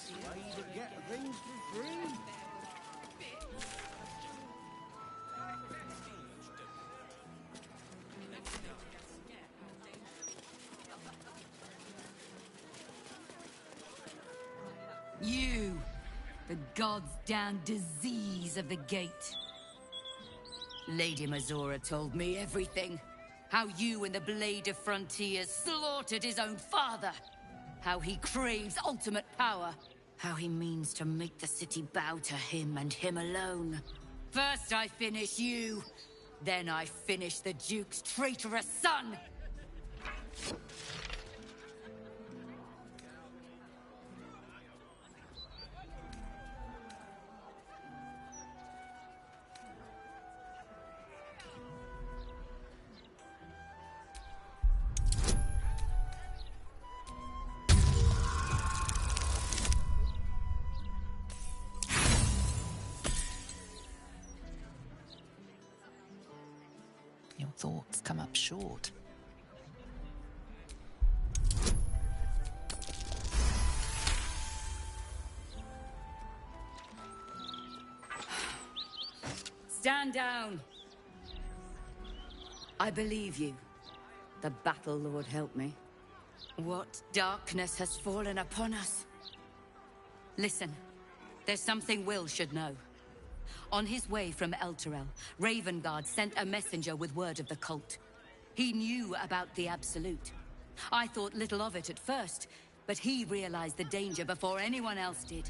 Way to get things for free. You, the gods-damned disease of the gate. Lady Mazora told me everything. How you and the Blade of Frontiers slaughtered his own father. How he craves ultimate power. How he means to make the city bow to him and him alone. First I finish you, then I finish the Duke's traitorous son! Your thoughts come up short. Stand down! I believe you. The Battle Lord help me. What darkness has fallen upon us? Listen, there's something Will should know. On his way from Elturel, Ravengard sent a messenger with word of the cult. He knew about the Absolute. I thought little of it at first, but he realized the danger before anyone else did.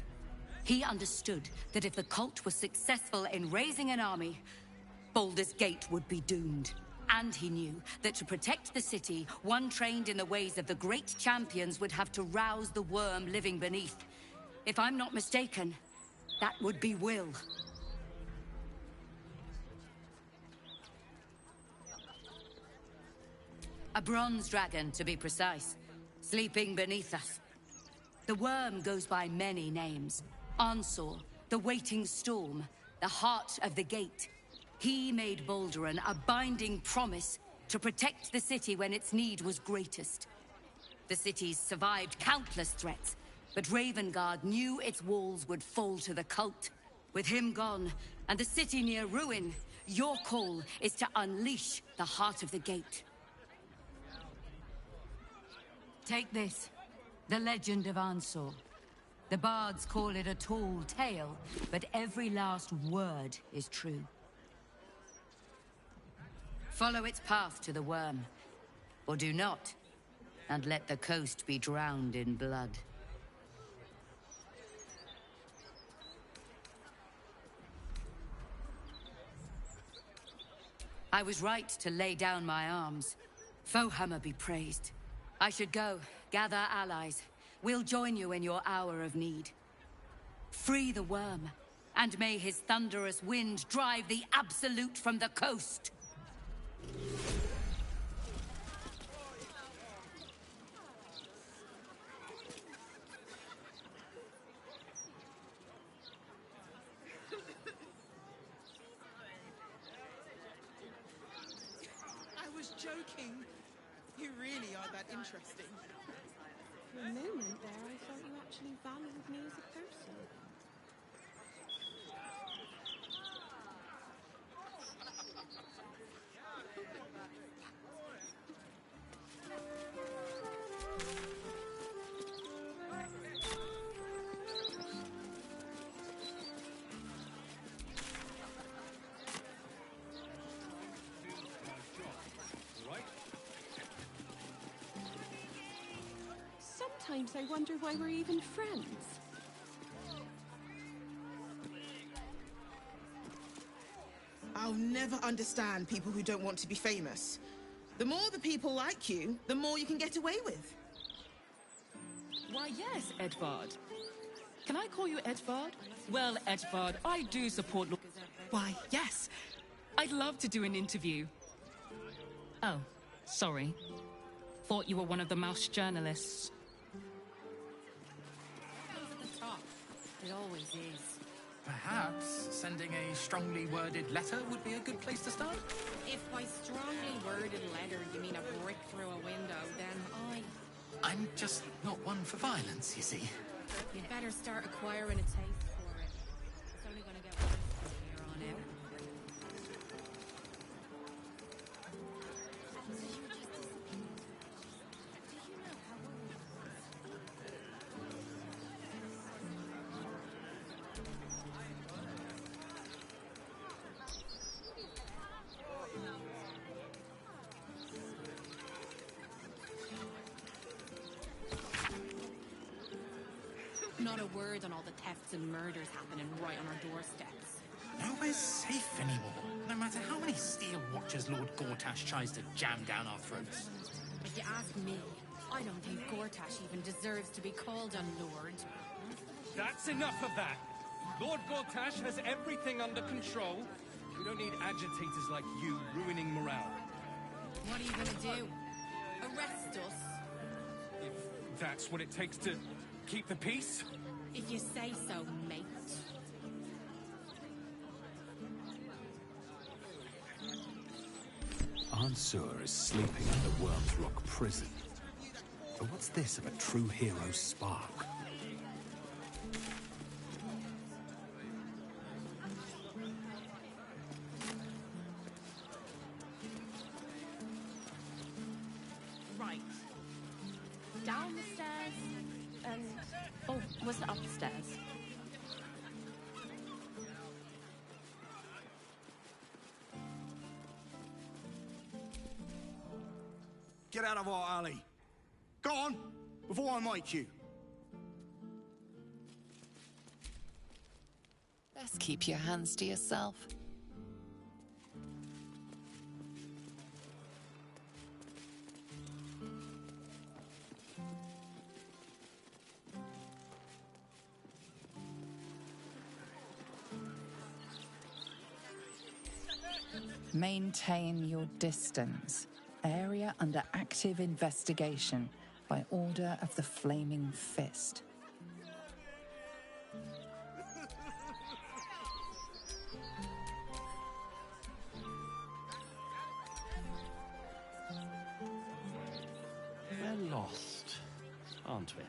He understood that if the cult was successful in raising an army, Baldurs Gate would be doomed. And he knew that to protect the city, one trained in the ways of the great champions would have to rouse the worm living beneath. If I'm not mistaken, that would be Will. A bronze dragon, to be precise, sleeping beneath us. The worm goes by many names. Ansor, the Waiting Storm, the Heart of the Gate. He made Balduran a binding promise to protect the city when its need was greatest. The city's survived countless threats, but Ravengard knew its walls would fall to the cult. With him gone, and the city near ruin, your call is to unleash the Heart of the Gate. Take this, the legend of Ansor. The bards call it a tall tale, but every last word is true. Follow its path to the worm, or do not, and let the coast be drowned in blood. I was right to lay down my arms. Fohammer be praised. I should go, gather allies. We'll join you in your hour of need. Free the worm, and may his thunderous wind drive the Absolute from the coast. I was joking. You really are that interesting. For a moment there, I thought you actually valued me as a person. Sometimes I wonder why we're even friends. I'll never understand people who don't want to be famous. The more the people like you, the more you can get away with. Why, yes, Edvard. Can I call you Edvard? Well, Edvard, I do support... Why, yes. I'd love to do an interview. Oh, sorry. Thought you were one of the mouse journalists. Over the top. It always is. Perhaps sending a strongly worded letter would be a good place to start? If by strongly worded letter you mean a brick through a window, then I'm just not one for violence, you see. You'd better start acquiring a taste for it. It's only gonna get worse from here on out. Not a word on all the thefts and murders happening right on our doorsteps. Nowhere's safe anymore, no matter how many steel watchers Lord Gortash tries to jam down our throats. If you ask me, I don't think Gortash even deserves to be called a lord. That's enough of that! Lord Gortash has everything under control. We don't need agitators like you ruining morale. What are you gonna do? Arrest us? If that's what it takes to keep the peace? If you say so, mate. Ansur is sleeping in the Worm's Rock prison. But what's this of a true hero's spark? Right. Down the stairs and... Oh, was it upstairs? Get out of our alley. Go on, before I make you. Best keep your hands to yourself. Maintain your distance. Area under active investigation by order of the Flaming Fist. We're lost, aren't we?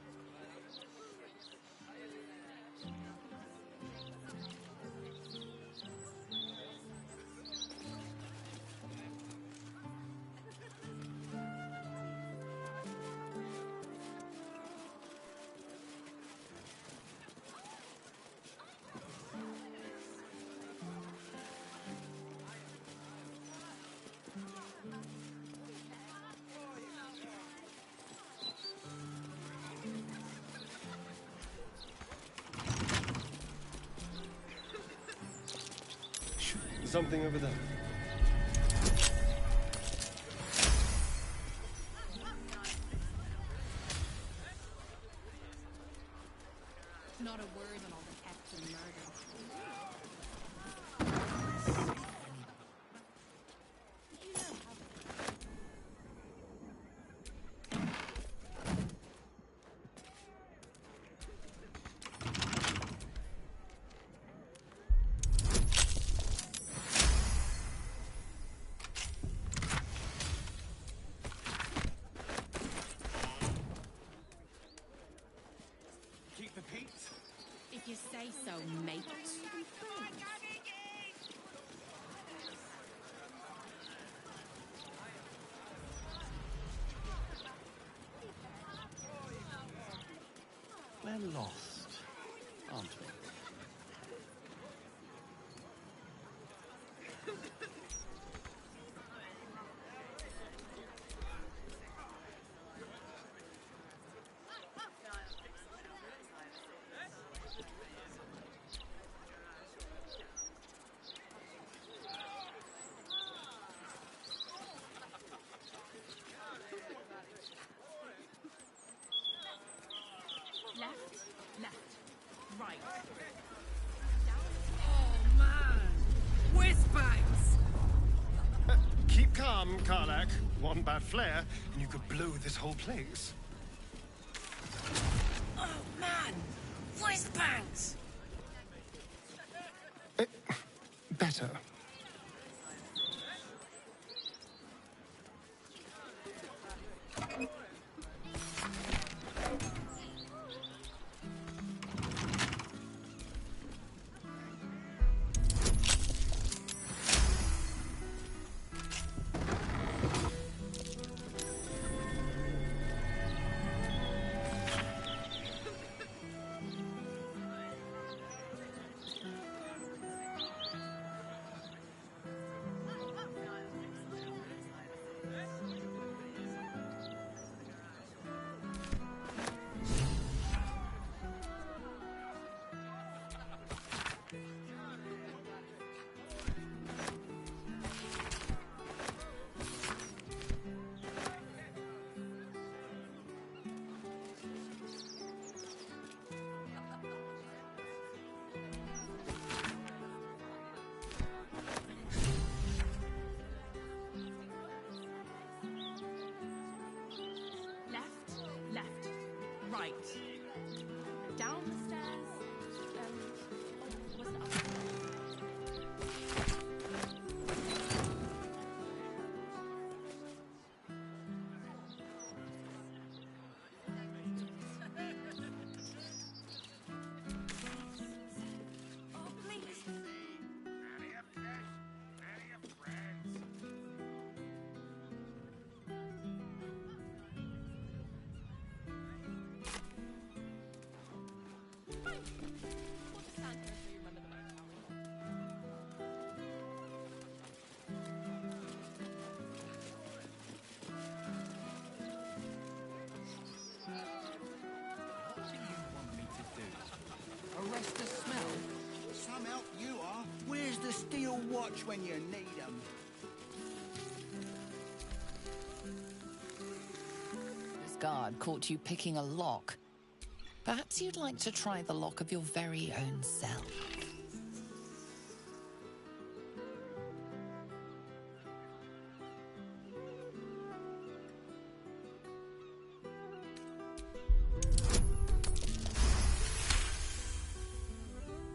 Something over there. Not a word on all the thefts and murders. Keep the peace? If you say so, mate. We're lost, aren't we? Left, right. Oh, man! Whiz-bangs! Keep calm, Karlak. One bad flare, and you could blow this whole place. Oh, man! Whiz-bangs! Better. Right. Down the stairs and... was it up? Oh, please. Arrest the smell? Some help you are. Where's the steel watch when you need 'em? This guard caught you picking a lock. Perhaps you'd like to try the lock of your very own cell.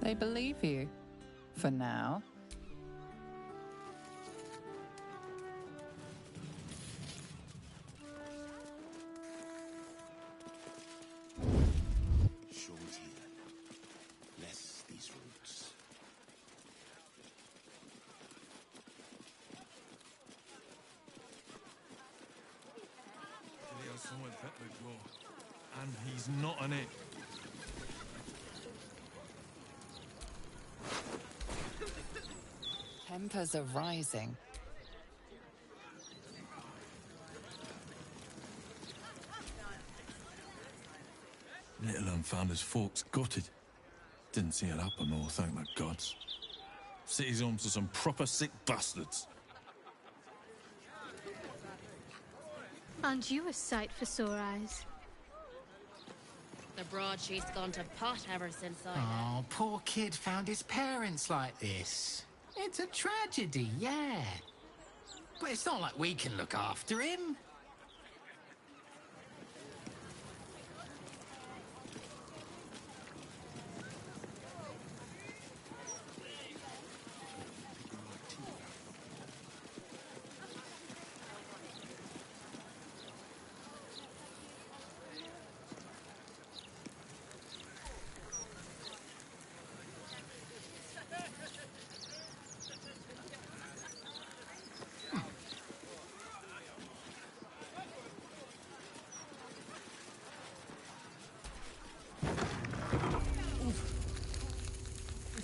They believe you. For now. Short here. Less these roots. And he's not on it. Tempers are rising. Little unfounders folks gutted. Didn't see it happen more, thank the gods. City's home to some proper sick bastards. Aren't you a sight for sore eyes? The broadsheet's gone to pot ever since I... Oh, poor kid found his parents like this. It's a tragedy, yeah. But it's not like we can look after him.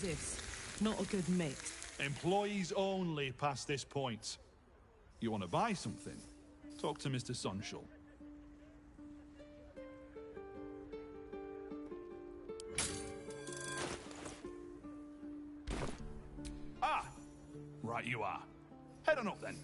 This, not a good mix. Employees only past this point. You want to buy something? Talk to Mr. Sonshall. Ah! Right you are. Head on up then.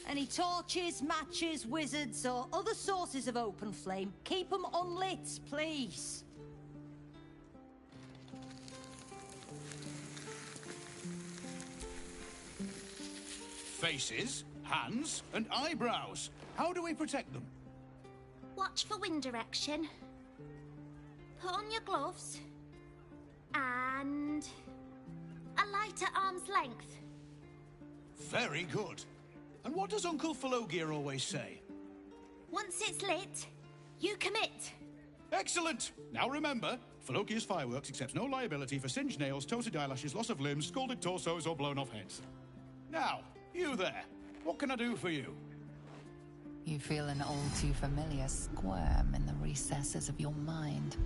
Any torches, matches, wizards, or other sources of open flame, keep them unlit, please. Faces, hands, and eyebrows. How do we protect them? Watch for wind direction. Put on your gloves. And... a light at arm's length. Very good. And what does Uncle Falogir always say? Once it's lit, you commit. Excellent! Now remember, Falogir's Fireworks accepts no liability for singed nails, toasted eyelashes, loss of limbs, scalded torsos, or blown off heads. Now, you there. What can I do for you? You feel an all too familiar squirm in the recesses of your mind.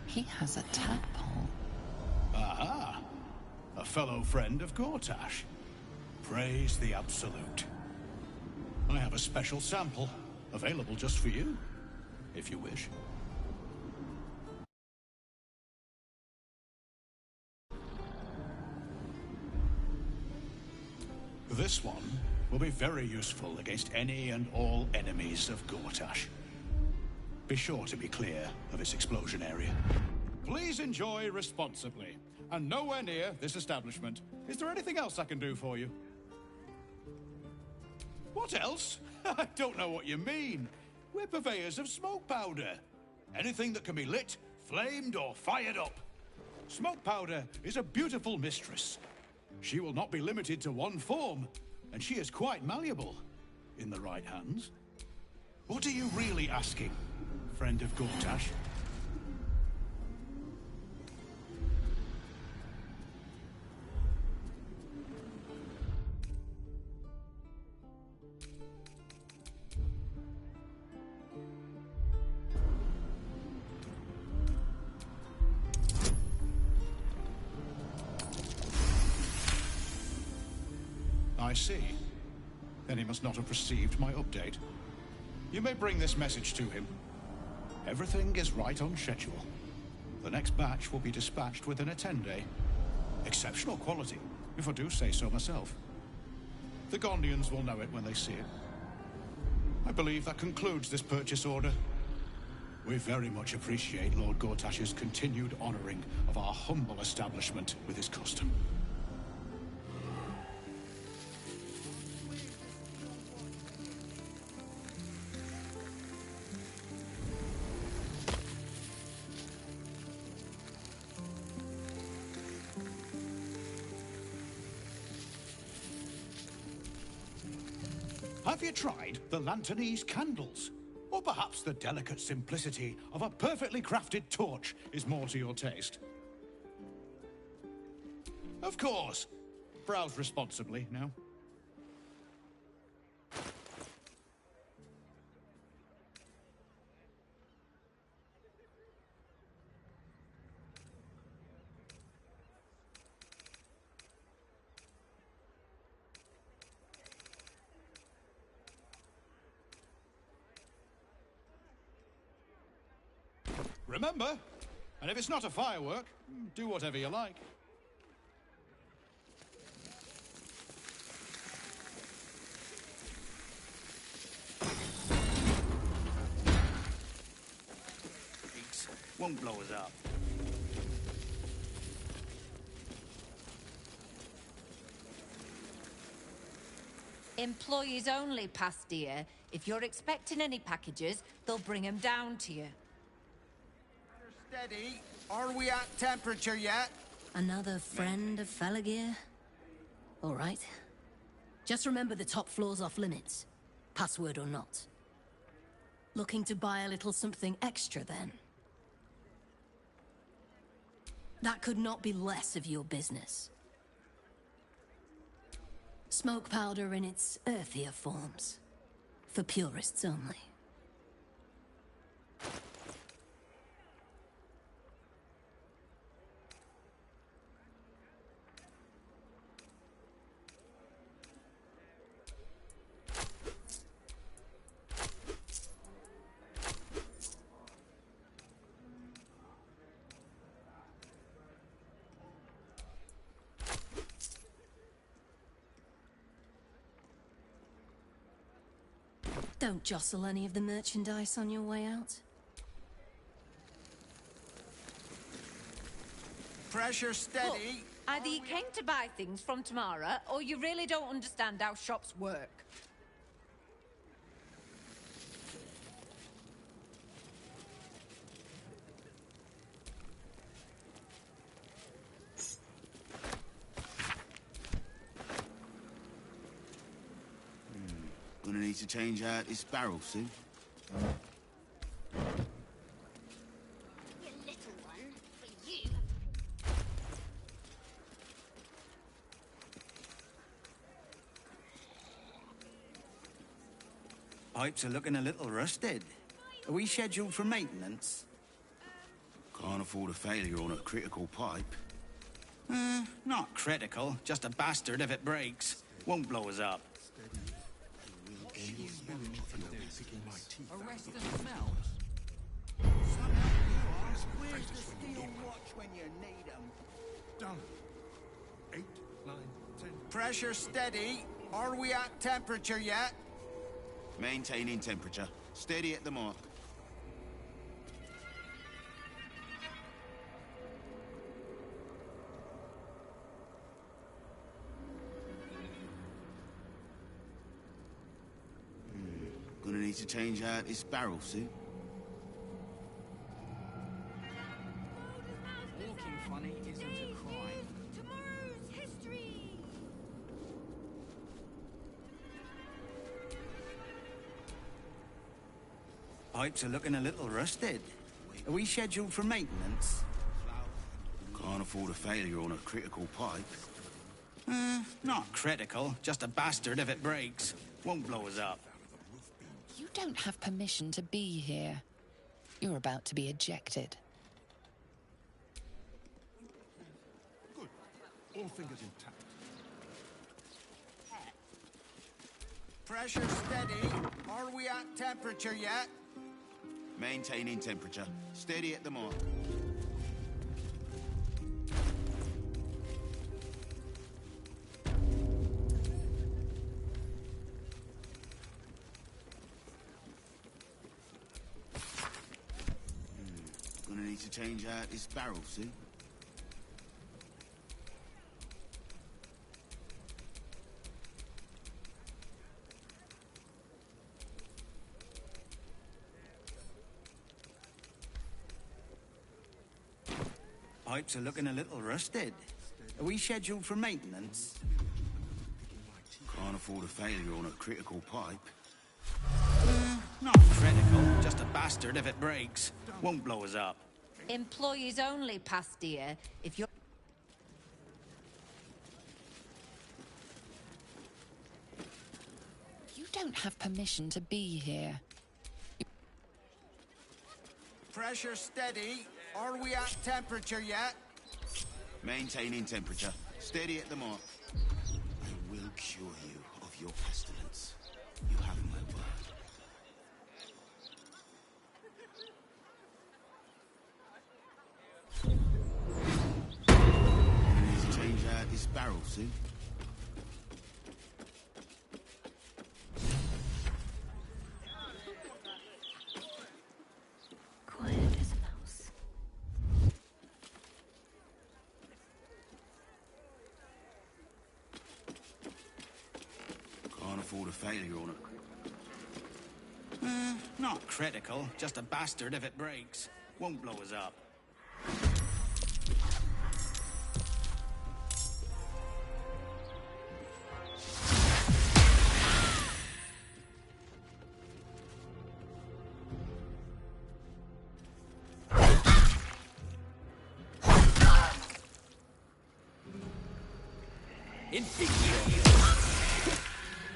He has a tadpole. Aha! A fellow friend of Gortash. Praise the Absolute. I have a special sample, available just for you, if you wish. This one will be very useful against any and all enemies of Gortash. Be sure to be clear of its explosion area. Please enjoy responsibly, and nowhere near this establishment. Is there anything else I can do for you? What else? I don't know what you mean. We're purveyors of smoke powder. Anything that can be lit, flamed, or fired up. Smoke powder is a beautiful mistress. She will not be limited to one form, and she is quite malleable in the right hands. What are you really asking, friend of Gortash? I see. Then he must not have received my update. You may bring this message to him. Everything is right on schedule. The next batch will be dispatched within a 10-day. Exceptional quality, if I do say so myself. The Gondians will know it when they see it. I believe that concludes this purchase order. We very much appreciate Lord Gortash's continued honoring of our humble establishment with his custom. Have you tried the Lanternese candles? Or perhaps the delicate simplicity of a perfectly crafted torch is more to your taste? Of course. Browse responsibly now. Remember, and if it's not a firework, do whatever you like. Won't blow us up. Employees only, Pastia. If you're expecting any packages, they'll bring them down to you. Steady. Are we at temperature yet? Another friend of Felagir? All right. Just remember the top floor's off limits. Password or not. Looking to buy a little something extra, then? That could not be less of your business. Smoke powder in its earthier forms. For purists only. Don't jostle any of the merchandise on your way out. Pressure steady. Look, either you came to buy things from Tamara, or you really don't understand how shops work. Gonna need to change out this barrel soon. You little one, for you. Pipes are looking a little rusted. Are we scheduled for maintenance? Can't afford a failure on a critical pipe. Not critical, just a bastard if it breaks. Won't blow us up. Arrest the smells. Where's the steel watch when you need them? Done. 8, 9, 10. Pressure steady. Are we at temperature yet? Maintaining temperature. Steady at the mark. Gonna need to change out this barrel suit. Walking funny isn't a crime. Tomorrow's history! Pipes are looking a little rusted. Are we scheduled for maintenance? Can't afford a failure on a critical pipe. Not critical, just a bastard if it breaks. Won't blow us up. You don't have permission to be here. You're about to be ejected. Good. All fingers intact. Pressure steady. Are we at temperature yet? Maintaining temperature. Steady at the mark. Gonna need to change out this barrel suit. Pipes are looking a little rusted. Are we scheduled for maintenance? Can't afford a failure on a critical pipe. Not critical, just a bastard if it breaks. Won't blow us up. Employees only, Pastia. If you're... You don't have permission to be here. Pressure steady. Are we at temperature yet? Maintaining temperature. Steady at the mark. I will cure you of your pestilence. You have my word. Need to change out this barrel suit. Quiet as a mouse. Can't afford a failure on it. Not critical, just a bastard if it breaks. Won't blow us up.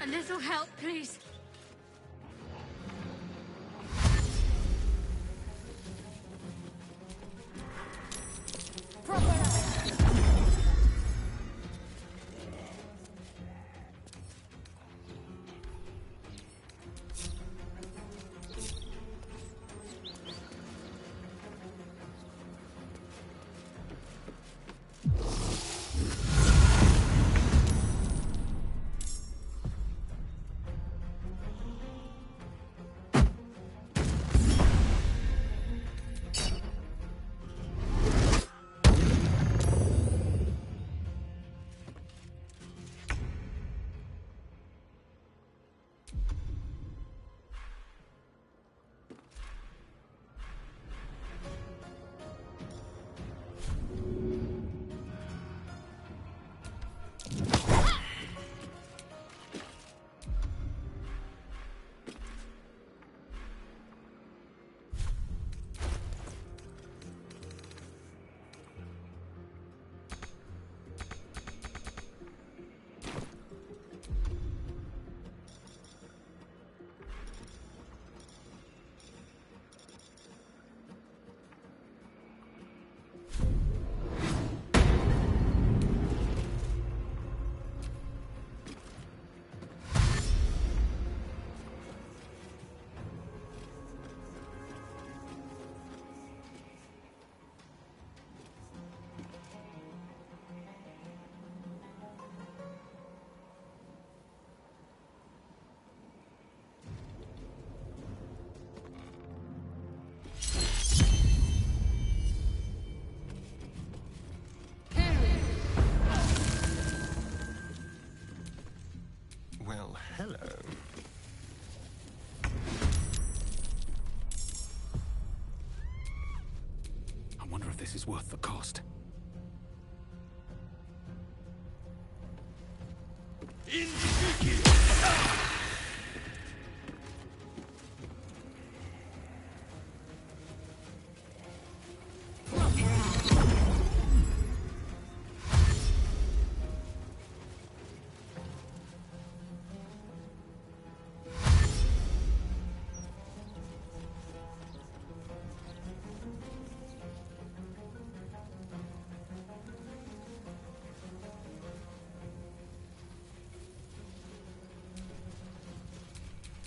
A little help, please. Well, hello. I wonder if this is worth the cost.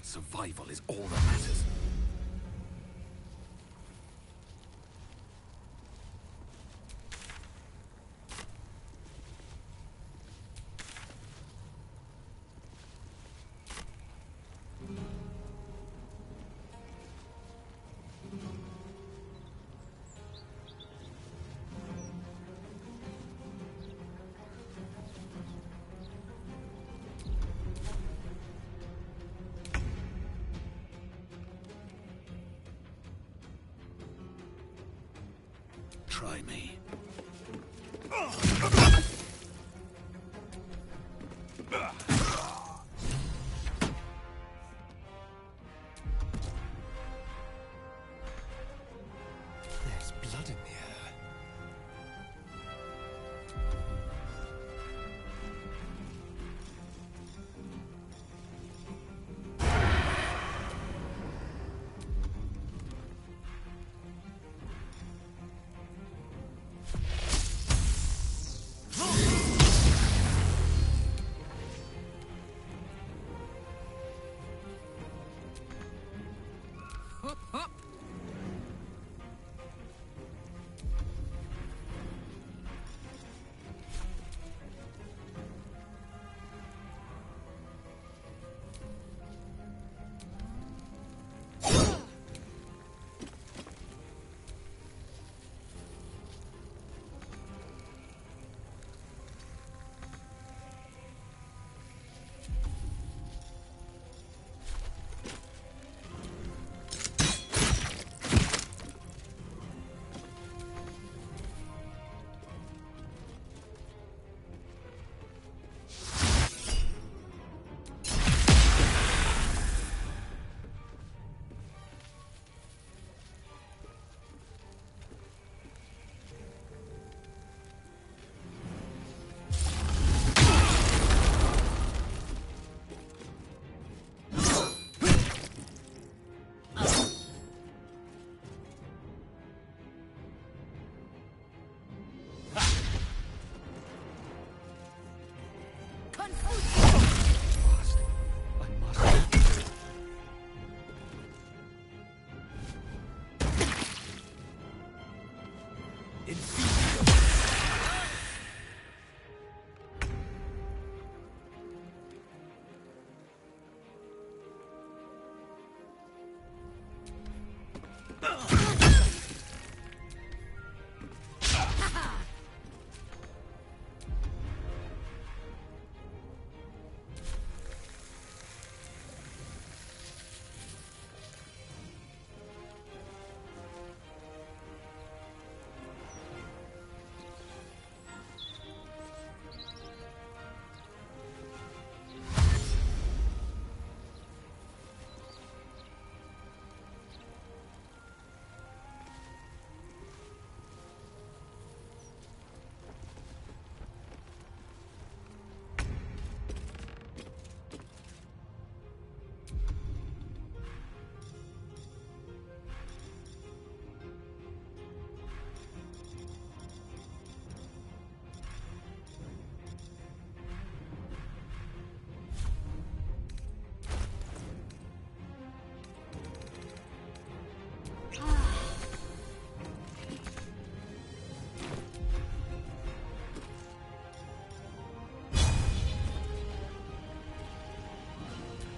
Survival is all that matters. Try me. There's blood in the air. Hop, hop.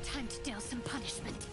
Time to deal some punishment.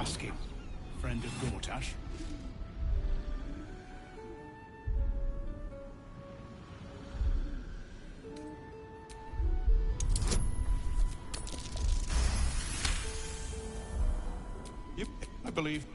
asking, friend of Gortash? Yep, I believe.